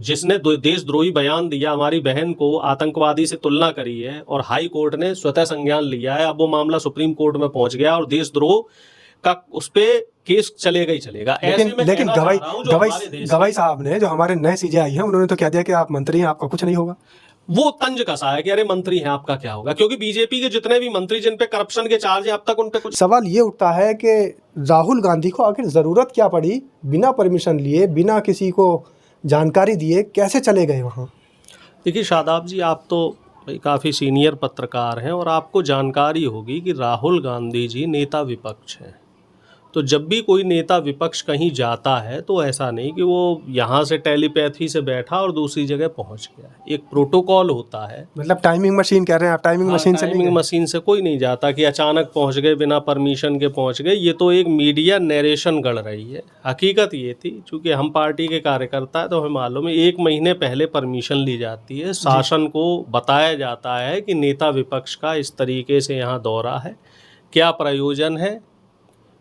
जिसने देशद्रोही बयान दिया, हमारी बहन को आतंकवादी से तुलना करी है और हाई कोर्ट ने स्वतः संज्ञान लिया है। अब वो मामला सुप्रीम कोर्ट में पहुंच गया और देशद्रोह का उस पे केस चलेगा ही चलेगा। लेकिन गवाई साहब ने, जो हमारे नए सीजेआई हैं, उन्होंने तो कह दिया कि आप मंत्री हैं, आपका कुछ नहीं होगा। वो तंज कसा है कि अरे मंत्री हैं, आपका क्या होगा, क्योंकि बीजेपी के जितने भी मंत्री जिन पे करप्शन के चार्ज हैं अब तक उन पे कुछ। सवाल ये उठता है कि राहुल गांधी को आखिर जरूरत क्या पड़ी, बिना परमिशन लिए, बिना किसी को जानकारी दिए कैसे चले गए वहाँ? देखिए शादाब जी, आप तो काफ़ी सीनियर पत्रकार हैं और आपको जानकारी होगी कि राहुल गांधी जी नेता विपक्ष हैं। तो जब भी कोई नेता विपक्ष कहीं जाता है तो ऐसा नहीं कि वो यहाँ से टेलीपैथी से बैठा और दूसरी जगह पहुँच गया। एक प्रोटोकॉल होता है। मतलब टाइमिंग मशीन कह रहे हैं आप? टाइमिंग मशीन से टाइमिंग मशीन से कोई नहीं जाता कि अचानक पहुँच गए, बिना परमिशन के पहुँच गए। ये तो एक मीडिया नरेशन गढ़ रही है। हकीकत ये थी, चूँकि हम पार्टी के कार्यकर्ता है तो हमें मालूम है 1 महीने पहले परमिशन ली जाती है। शासन को बताया जाता है कि नेता विपक्ष का इस तरीके से यहाँ दौरा है, क्या प्रयोजन है,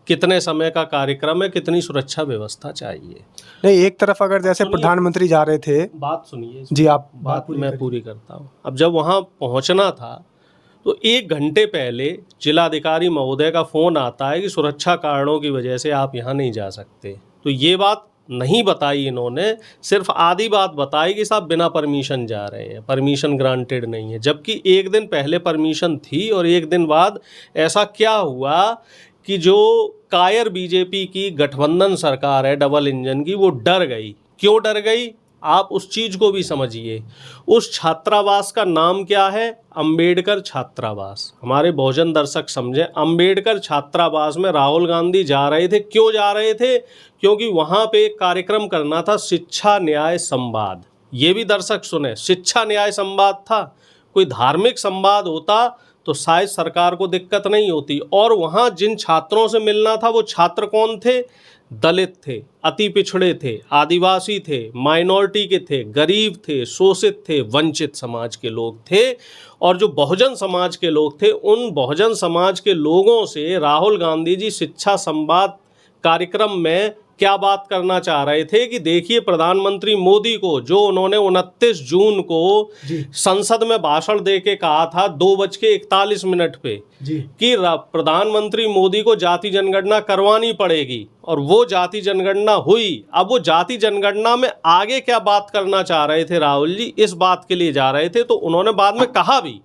कितने समय का कार्यक्रम है, कितनी सुरक्षा व्यवस्था चाहिए। नहीं, एक तरफ अगर जैसे प्रधानमंत्री जा रहे थे, बात सुनिए जी, आप बात मैं पूरी करता हूँ। अब जब वहाँ पहुँचना था तो 1 घंटे पहले जिलाधिकारी महोदय का फ़ोन आता है कि सुरक्षा कारणों की वजह से आप यहाँ नहीं जा सकते। तो ये बात नहीं बताई इन्होंने, सिर्फ आधी बात बताई कि साहब बिना परमिशन जा रहे हैं, परमिशन ग्रांटेड नहीं है। जबकि 1 दिन पहले परमिशन थी और 1 दिन बाद ऐसा क्या हुआ कि जो कायर बीजेपी की गठबंधन सरकार है डबल इंजन की, वो डर गई। क्यों डर गई? आप उस चीज़ को भी समझिए। उस छात्रावास का नाम क्या है? अंबेडकर छात्रावास। हमारे बहुजन दर्शक समझें, अंबेडकर छात्रावास में राहुल गांधी जा रहे थे। क्यों जा रहे थे? क्योंकि वहाँ पे एक कार्यक्रम करना था, शिक्षा न्याय संवाद। ये भी दर्शक सुने, शिक्षा न्याय संवाद था। कोई धार्मिक संवाद होता तो शायद सरकार को दिक्कत नहीं होती। और वहाँ जिन छात्रों से मिलना था वो छात्र कौन थे? दलित थे, अति पिछड़े थे, आदिवासी थे, माइनॉरिटी के थे, गरीब थे, शोषित थे, वंचित समाज के लोग थे। और जो बहुजन समाज के लोग थे, उन बहुजन समाज के लोगों से राहुल गांधी जी शिक्षा संवाद कार्यक्रम में क्या बात करना चाह रहे थे कि देखिए, प्रधानमंत्री मोदी को जो उन्होंने 29 जून को संसद में भाषण दे के कहा था 2:41 पे कि प्रधानमंत्री मोदी को जाति जनगणना करवानी पड़ेगी, और वो जाति जनगणना हुई। अब वो जाति जनगणना में आगे क्या बात करना चाह रहे थे राहुल जी, इस बात के लिए जा रहे थे। तो उन्होंने बाद में कहा भी,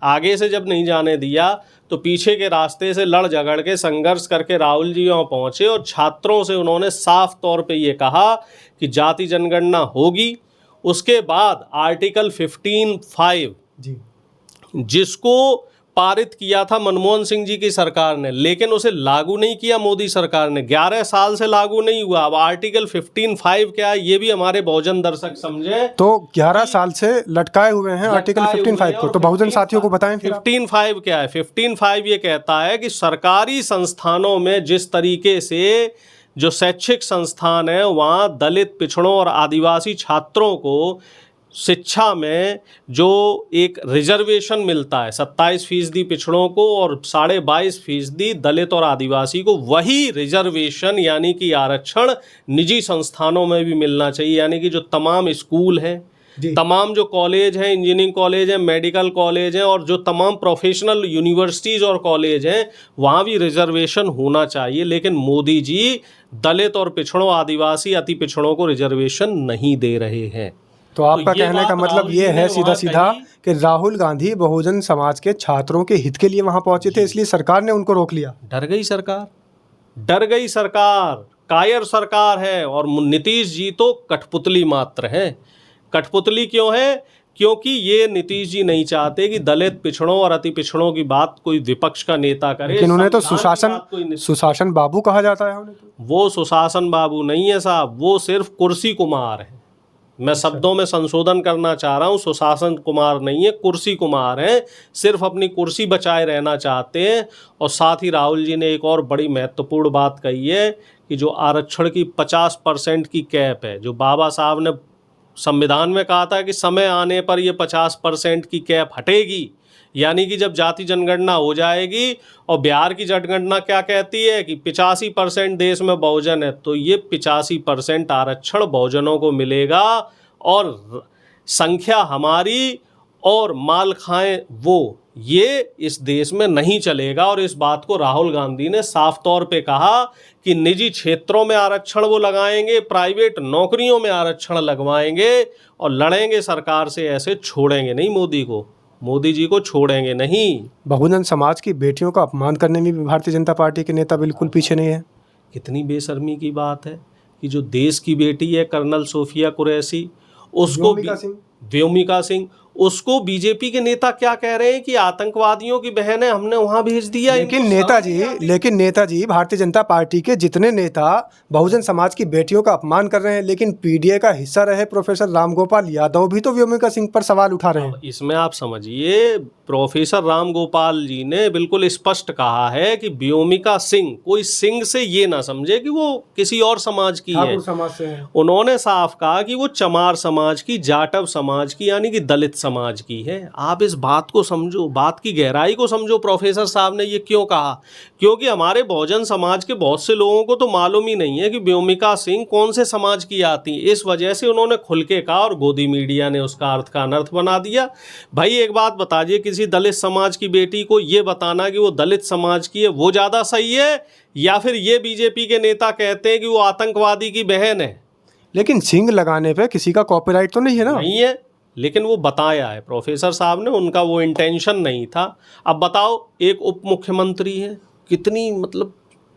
आगे से जब नहीं जाने दिया तो पीछे के रास्ते से लड़ झगड़ के संघर्ष करके राहुल जी वहाँ पहुँचे और छात्रों से उन्होंने साफ तौर पे ये कहा कि जाति जनगणना होगी। उसके बाद आर्टिकल 15(5) जिसको पारित किया था मनमोहन सिंह जी की सरकार ने, लेकिन उसे लागू नहीं किया मोदी सरकार ने। 11 साल से लागू नहीं हुआ। अब आर्टिकल 15(5) क्या है, ये भी हमारे बहुजन दर्शक समझे। तो 11 साल से लटकाए हुए हैं आर्टिकल 15(5) को, तो बहुजन साथियों को बताएं फिर। 15(5) क्या है? 15(5) ये कहता है कि सरकारी संस्थानों में जिस तरीके से जो शैक्षिक संस्थान है वहाँ दलित, पिछड़ों और आदिवासी छात्रों को शिक्षा में जो एक रिजर्वेशन मिलता है 27% पिछड़ों को और 22.5% दलित और आदिवासी को, वही रिजर्वेशन यानी कि आरक्षण निजी संस्थानों में भी मिलना चाहिए। यानी कि जो तमाम स्कूल हैं, तमाम जो कॉलेज हैं, इंजीनियरिंग कॉलेज हैं, मेडिकल कॉलेज हैं और जो तमाम प्रोफेशनल यूनिवर्सिटीज़ और कॉलेज हैं, वहाँ भी रिजर्वेशन होना चाहिए। लेकिन मोदी जी दलित और पिछड़ों, आदिवासी, अति पिछड़ों को रिजर्वेशन नहीं दे रहे हैं। तो आपका कहने का मतलब ये है सीधा सीधा कि राहुल गांधी बहुजन समाज के छात्रों के हित के लिए वहां पहुंचे थे, इसलिए सरकार ने उनको रोक लिया। डर गई सरकार, डर गई सरकार, कायर सरकार है। और नीतीश जी तो कठपुतली मात्र हैं। कठपुतली क्यों है? क्योंकि ये नीतीश जी नहीं चाहते कि दलित, पिछड़ों और अति पिछड़ों की बात कोई विपक्ष का नेता करे। लेकिन उन्हें तो सुशासन बाबू कहा जाता है उन्हें तो। वो सुशासन बाबू नहीं है साहब, वो सिर्फ कुर्सी कुमार है। मैं शब्दों में संशोधन करना चाह रहा हूँ, सुशासन कुमार नहीं है, कुर्सी कुमार हैं। सिर्फ अपनी कुर्सी बचाए रहना चाहते हैं। और साथ ही राहुल जी ने एक और बड़ी महत्वपूर्ण बात कही है कि जो आरक्षण की 50% की कैप है, जो बाबा साहब ने संविधान में कहा था कि समय आने पर ये 50% की कैप हटेगी। यानी कि जब जाति जनगणना हो जाएगी, और बिहार की जनगणना क्या कहती है कि 85% देश में बहुजन है, तो ये 85% आरक्षण बहुजनों को मिलेगा। और संख्या हमारी और माल खाएं वो, ये इस देश में नहीं चलेगा। और इस बात को राहुल गांधी ने साफ तौर पे कहा कि निजी क्षेत्रों में आरक्षण वो लगाएंगे, प्राइवेट नौकरियों में आरक्षण लगवाएंगे और लड़ेंगे सरकार से, ऐसे छोड़ेंगे नहीं मोदी जी को छोड़ेंगे नहीं। बहुजन समाज की बेटियों का अपमान करने में भी भारतीय जनता पार्टी के नेता बिल्कुल पीछे नहीं है। कितनी बेशर्मी की बात है कि जो देश की बेटी है कर्नल सोफिया कुरैशी, उसको व्योमिका सिंह, उसको बीजेपी के नेता क्या कह रहे हैं कि आतंकवादियों की बहन है, हमने वहां भेज दिया। लेकिन नेताजी भारतीय जनता पार्टी के जितने नेता बहुजन समाज की बेटियों का अपमान कर रहे हैं, लेकिन पीडीए का हिस्सा रहे प्रोफेसर रामगोपाल यादव भी तो व्योमिका सिंह पर सवाल उठा रहे हैं। इसमें आप समझिए, प्रोफेसर रामगोपाल जी ने बिल्कुल स्पष्ट कहा है कि व्योमिका सिंह, कोई सिंह से ये ना समझे कि वो किसी और समाज की है, समाज से है। उन्होंने साफ कहा कि वो चमार समाज की, जाटव समाज की, यानी कि दलित समाज की है। आप इस बात को समझो, बात की गहराई को समझो। प्रोफेसर साहब ने ये क्यों कहा? क्योंकि हमारे बहुजन समाज के बहुत से लोगों को तो मालूम ही नहीं है कि व्योमिका सिंह कौन से समाज की आती। इस वजह से उन्होंने खुल के कहा और गोदी मीडिया ने उसका अर्थ का अनर्थ बना दिया। भाई एक बात बताइए, किसी दलित समाज की बेटी को ये बताना कि वो दलित समाज की है, वो ज़्यादा सही है, या फिर ये बीजेपी के नेता कहते हैं कि वो आतंकवादी की बहन है? लेकिन सिंह लगाने पे किसी का कॉपीराइट तो नहीं है ना? नहीं है, लेकिन वो बताया है प्रोफेसर साहब ने, उनका वो इंटेंशन नहीं था। अब बताओ, एक उप मुख्यमंत्री है, कितनी मतलब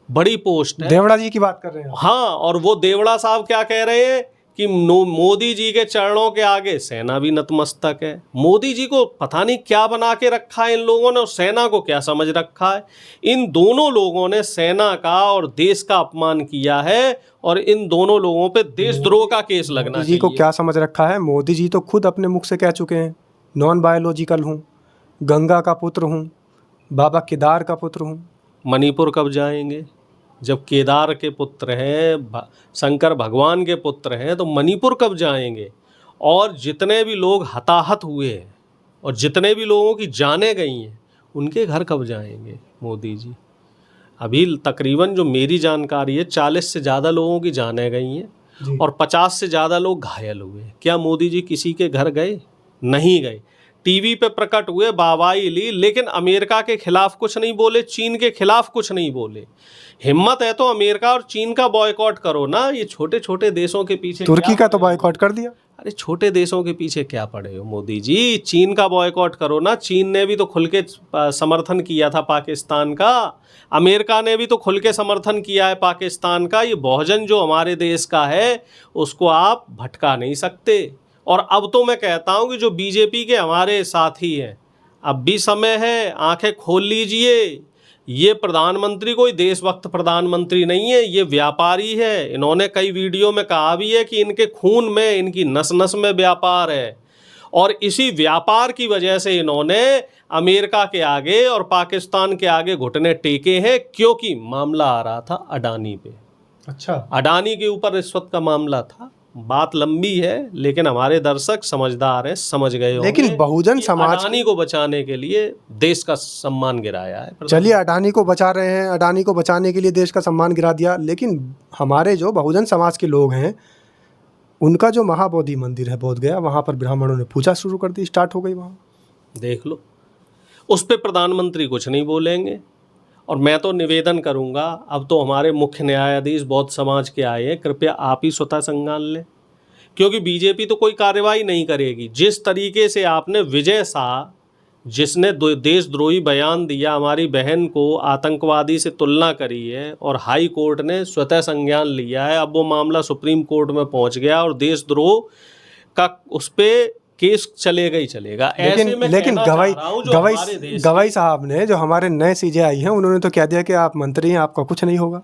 बड़ी पोस्ट है, देवड़ा जी की बात कर रहे हैं। हाँ, और वो देवड़ा साहब क्या कह रहे हैं कि मोदी जी के चरणों के आगे सेना भी नतमस्तक है। मोदी जी को पता नहीं क्या बना के रखा है इन लोगों ने, और सेना को क्या समझ रखा है। इन दोनों लोगों ने सेना का और देश का अपमान किया है, और इन दोनों लोगों पे देशद्रोह का केस लगना चाहिए। मोदी जी को क्या समझ रखा है? मोदी जी तो खुद अपने मुख से कह चुके हैं, नॉन बायोलॉजिकल हूँ, गंगा का पुत्र हूँ, बाबा केदार का पुत्र हूँ। मणिपुर कब जाएंगे? जब केदार के पुत्र हैं, शंकर भगवान के पुत्र हैं, तो मणिपुर कब जाएंगे? और जितने भी लोग हताहत हुए हैं और जितने भी लोगों की जानें गई हैं, उनके घर कब जाएंगे मोदी जी? अभी तकरीबन जो मेरी जानकारी है, 40 से ज़्यादा लोगों की जानें गई हैं और 50 से ज़्यादा लोग घायल हुए। क्या मोदी जी किसी के घर गए? नहीं गए। टीवी पे प्रकट हुए, वाहवाही ली, लेकिन अमेरिका के खिलाफ कुछ नहीं बोले, चीन के खिलाफ कुछ नहीं बोले। हिम्मत है तो अमेरिका और चीन का बॉयकॉट करो ना। ये छोटे छोटे देशों के पीछे, तुर्की का तो बॉयकॉट कर दिया। अरे छोटे देशों के पीछे क्या पड़े हो मोदी जी? चीन का बॉयकॉट करो ना। चीन ने भी तो खुल के समर्थन किया था पाकिस्तान का, अमेरिका ने भी तो खुल के समर्थन किया है पाकिस्तान का। ये बहुजन जो हमारे देश का है, उसको आप भटका नहीं सकते। और अब तो मैं कहता हूँ कि जो बीजेपी के हमारे साथी हैं, अब भी समय है, आंखें खोल लीजिए। ये प्रधानमंत्री कोई देशभक्त प्रधानमंत्री नहीं है, ये व्यापारी है। इन्होंने कई वीडियो में कहा भी है कि इनके खून में, इनकी नस नस में व्यापार है, और इसी व्यापार की वजह से इन्होंने अमेरिका के आगे और पाकिस्तान के आगे घुटने टेके हैं, क्योंकि मामला आ रहा था अडानी पे। अच्छा, अडानी के ऊपर रिश्वत का मामला था। बात लंबी है, लेकिन हमारे दर्शक समझदार हैं, समझ गए होंगे। लेकिन बहुजन समाज अडानी को बचाने के लिए देश का सम्मान गिराया है। चलिए, अडानी को बचा रहे हैं, अडानी को बचाने के लिए देश का सम्मान गिरा दिया, लेकिन हमारे जो बहुजन समाज के लोग हैं, उनका जो महाबोधि मंदिर है बोध गया, वहाँ पर ब्राह्मणों ने पूजा शुरू कर दी, स्टार्ट हो गई वहाँ। देख लो, उस पर प्रधानमंत्री कुछ नहीं बोलेंगे। और मैं तो निवेदन करूंगा, अब तो हमारे मुख्य न्यायाधीश बौद्ध समाज के आए हैं, कृपया आप ही स्वतः संज्ञान लें, क्योंकि बीजेपी तो कोई कार्रवाई नहीं करेगी। जिस तरीके से आपने विजय शाह, जिसने देशद्रोही बयान दिया, हमारी बहन को आतंकवादी से तुलना करी है, और हाई कोर्ट ने स्वतः संज्ञान लिया है, अब वो मामला सुप्रीम कोर्ट में पहुंच गया और देशद्रोह का उस पर केस चलेगा ही चलेगा। लेकिन गवाई साहब ने, जो हमारे नए सीजेआई हैं, उन्होंने तो कह दिया कि आप मंत्री हैं, आपका कुछ नहीं होगा।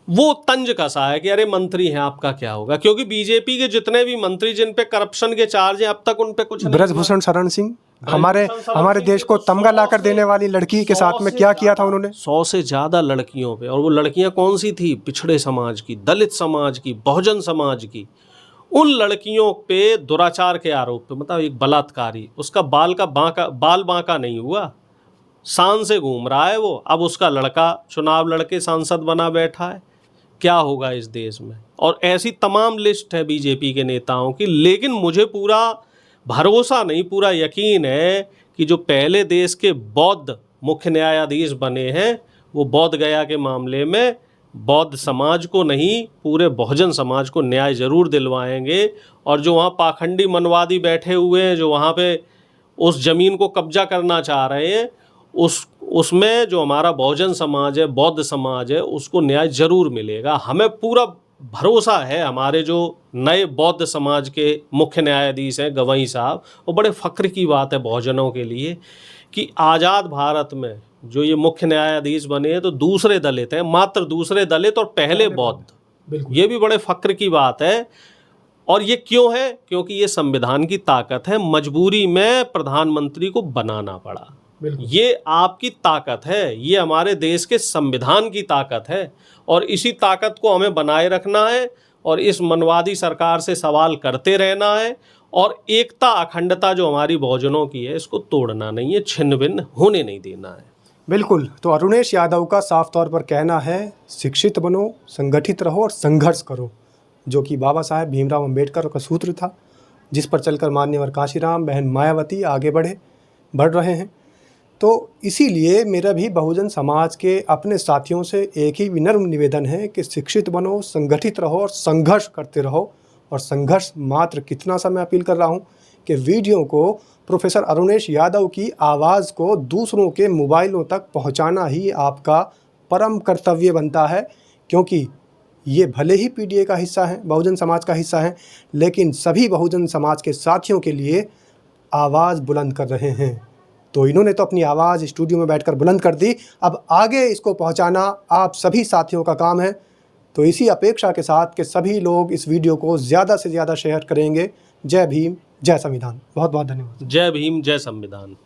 वो तंज कसा है कि अरे मंत्री हैं, आपका क्या होगा, क्योंकि बीजेपी के जितने भी मंत्री जिन पे करप्शन के चार्ज हैं, अब तक उन पे कुछ नहीं। ब्रजभूषण शरण सिंह, हमारे देश को तमगा लाकर देने वाली लड़की के साथ में क्या किया था उन्होंने? 100 से ज्यादा लड़कियों पे, और वो लड़कियां कौन सी थी? पिछड़े समाज की, दलित समाज की, बहुजन समाज की। उन लड़कियों पे दुराचार के आरोप पे, मतलब एक बलात्कारी, उसका बाल बांका नहीं हुआ, शान से घूम रहा है वो। अब उसका लड़का चुनाव लड़के सांसद बना बैठा है। क्या होगा इस देश में। और ऐसी तमाम लिस्ट है बीजेपी के नेताओं की, लेकिन मुझे पूरा भरोसा नहीं, पूरा यकीन है कि जो पहले देश के बौद्ध मुख्य न्यायाधीश बने हैं वो बोध गया के मामले में बौद्ध समाज को नहीं, पूरे बहुजन समाज को न्याय जरूर दिलवाएंगे। और जो वहाँ पाखंडी मनवादी बैठे हुए हैं, जो वहाँ पे उस ज़मीन को कब्जा करना चाह रहे हैं, उसमें जो हमारा बहुजन समाज है, बौद्ध समाज है, उसको न्याय जरूर मिलेगा। हमें पूरा भरोसा है। हमारे जो नए बौद्ध समाज के मुख्य न्यायाधीश हैं गवई साहब, वो बड़े फ़ख्र की बात है बहुजनों के लिए कि आज़ाद भारत में जो ये मुख्य न्यायाधीश बने हैं तो दूसरे दलित हैं, मात्र दूसरे दलित और पहले बौद्ध। ये भी बड़े फ़ख्र की बात है। और ये क्यों है? क्योंकि ये संविधान की ताकत है। मजबूरी में प्रधानमंत्री को बनाना पड़ा। ये आपकी ताकत है, ये हमारे देश के संविधान की ताकत है। और इसी ताकत को हमें बनाए रखना है और इस मनवादी सरकार से सवाल करते रहना है। और एकता अखंडता जो हमारी बहुजनों की है, इसको तोड़ना नहीं है, छिन्न भिन्न होने नहीं देना है। बिल्कुल। तो अरुणेश यादव का साफ तौर पर कहना है, शिक्षित बनो, संगठित रहो और संघर्ष करो, जो कि बाबा साहेब भीमराव अंबेडकर का सूत्र था, जिस पर चलकर मान्यवर कांशीराम, बहन मायावती आगे बढ़ रहे हैं। तो इसीलिए मेरा भी बहुजन समाज के अपने साथियों से एक ही विनम्र निवेदन है कि शिक्षित बनो, संगठित रहो और संघर्ष करते रहो। और संघर्ष मात्र कितना सा मैं अपील कर रहा हूँ कि वीडियो को, प्रोफेसर अरुणेश यादव की आवाज़ को दूसरों के मोबाइलों तक पहुँचाना ही आपका परम कर्तव्य बनता है, क्योंकि ये भले ही पीडीए का हिस्सा है, बहुजन समाज का हिस्सा है, लेकिन सभी बहुजन समाज के साथियों के लिए आवाज़ बुलंद कर रहे हैं। तो इन्होंने तो अपनी आवाज़ स्टूडियो में बैठकर बुलंद कर दी, अब आगे इसको पहुंचाना आप सभी साथियों का काम है। तो इसी अपेक्षा के साथ कि सभी लोग इस वीडियो को ज़्यादा से ज़्यादा शेयर करेंगे। जय भीम, जय संविधान। बहुत बहुत धन्यवाद। जय भीम, जय संविधान।